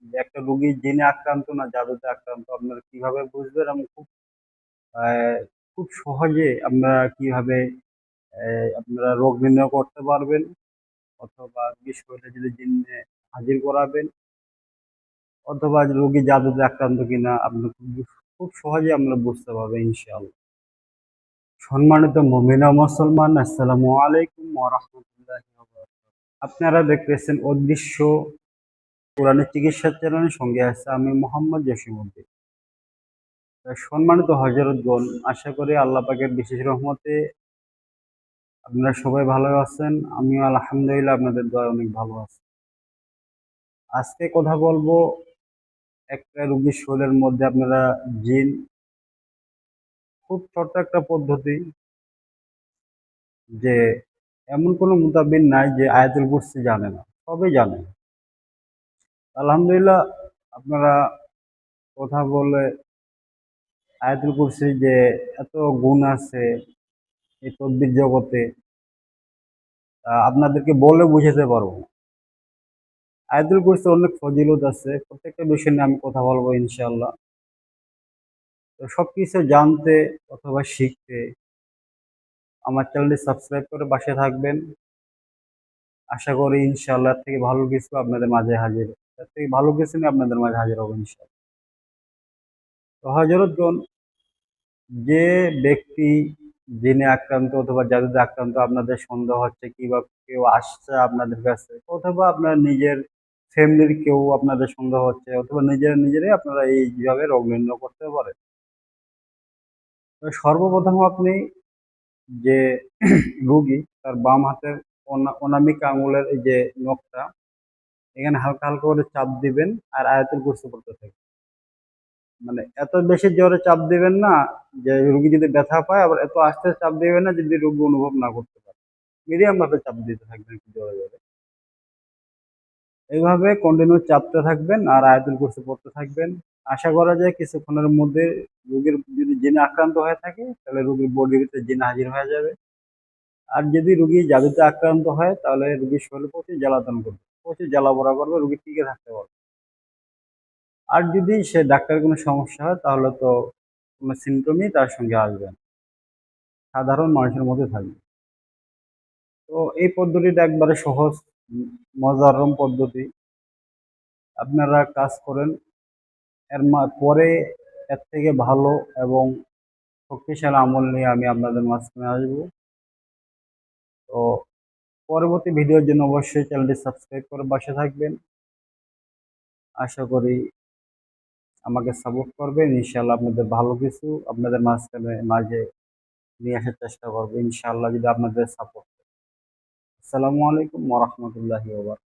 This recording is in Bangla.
যে একটা রোগী জিনে আক্রান্ত না জাদুতে আক্রান্ত আপনারা কিভাবে বুঝবেন এবং আহ, খুব সহজে আপনারা কিভাবে আপনারা রোগ নির্ণয় করতে পারবেন, অথবা বিশেষ করে যদি জিনে হাজির করাবেন, অথবা রোগী জাদুতে আক্রান্ত কিনা আপনি খুব সহজে আমরা বুঝতে পারবেন ইনশাআল্লাহ। সম্মানিত মুমিন ও মুসলমান, আসসালামু আলাইকুম ওয়া রাহমাতুল্লাহি ওয়া বারাকাতুহু। আপনারা দেখতেছেন অদৃশ্য কোরআনের চিকিৎসা চ্যানেলের সঙ্গে আছে আমি মোহাম্মদ জসিমউদ্দিন। সম্মানিত হযরতগণ, আশা করি আল্লাহ পাকের বিশেষ রহমতে আপনারা সবাই ভালো আছেন। আমিও আলহামদুলিল্লাহ আপনাদের দয়ায় অনেক ভালো আছি। আজকে কথা বলবো একটা রোগীর শরীরের মধ্যে আপনারা জিন, খুব ছোট্ট একটা পদ্ধতি, যে এমন কোনো মুতাবিন নাই যে আয়াতুল কুরসি জানে না, সবই জানে। আলহামদুলিল্লাহ, আপনারা কথা বলে আয়াতুল কুরসি যে এত গুণ আছে এই তদ্বির জগতে, আপনাদেরকে বলে বুঝাতে পারবো না। আয়াতুল কুরসির অনেক ফজিলত আছে, প্রত্যেকটা বিষয় নিয়ে আমি কথা বলবো ইনশাআল্লাহ। তো সবকিছু জানতে অথবা শিখতে আমার চ্যানেলটি সাবস্ক্রাইব করে পাশে থাকবেন। আশা করি ইনশাআল্লাহ এর থেকে ভালো কিছু আপনাদের মাঝে হাজির, এর থেকে ভালো কিছু নিয়ে আপনাদের মাঝে হাজির হবো ইনশাআল্লাহ। তো হযরতগণ, যে ব্যক্তি জিনে আক্রান্ত অথবা জাদুতে আক্রান্ত আপনাদের সন্দেহ হচ্ছে, কিংবা কেউ আসছে আপনাদের কাছে, অথবা আপনার নিজের ফ্যামিলির কেউ আপনাদের সন্দেহ হচ্ছে, অথবা নিজেরাই আপনারা এইভাবে রোগ নির্ণয় করতে পারেন। তো সর্বপ্রথম আপনি যে রোগী তার বাম হাতের অনামিকা আঙুলের এই যে নখটা, এখানে হালকা হালকা করে চাপ দিবেন আর আয়াতুল কুরসি পড়তে থাকবেন। মানে এত বেশি জোরে চাপ দিবেন না যে রোগী যদি ব্যথা পায়, আবার এত আস্তে চাপ দিবেন না যদি রোগী অনুভব না করতে পারে। মিডিয়াম ভাবে চাপ দিতে থাকবেন একটু জোরে জোরে। এইভাবে কন্টিনিউ চাপতে থাকবেন আর আয়াতুল কুরসি পড়তে থাকবেন। আশা করা যায় কিছুক্ষণের মধ্যে রোগীর যদি জিনে আক্রান্ত হয়ে থাকে তাহলে রোগীর বডির ভিতরে জিন হাজির হয়ে যাবে। আর যদি রোগী জাদুতে আক্রান্ত হয় তাহলে রোগীর শরীরে প্রচুর জ্বালাতন করবে, প্রচুর জ্বালা পোড়া করবে, রোগী টিকে থাকতে পারবে। আর যদি সে ডাক্তারের কোনো সমস্যা হয় তাহলে তো কোনো সিমটমই তার সঙ্গে আসবে না, সাধারণ মানুষের মধ্যে থাকবে। তো এই পদ্ধতিটা একবারে সহজ, মজারম পদ্ধতি। আপনারা কাজ করেন, পরে এর থেকে ভালো এবং শক্তিশালী আমল নিয়ে আমি আপনাদের মাঝখানে আসবো। তো পরবর্তী ভিডিওর জন্য অবশ্যই চ্যানেলটি সাবস্ক্রাইব করে পাশে থাকবেন। আশা করি আমাকে সাপোর্ট করবেন। ইনশাআল্লাহ আপনাদের ভালো কিছু আপনাদের মাঝে নিয়ে আসার চেষ্টা করবো ইনশাআল্লাহ, যদি আপনাদের সাপোর্ট। আসসালামু আলাইকুম ওয়া রাহমাতুল্লাহি ওয়া বারাকাতুহু।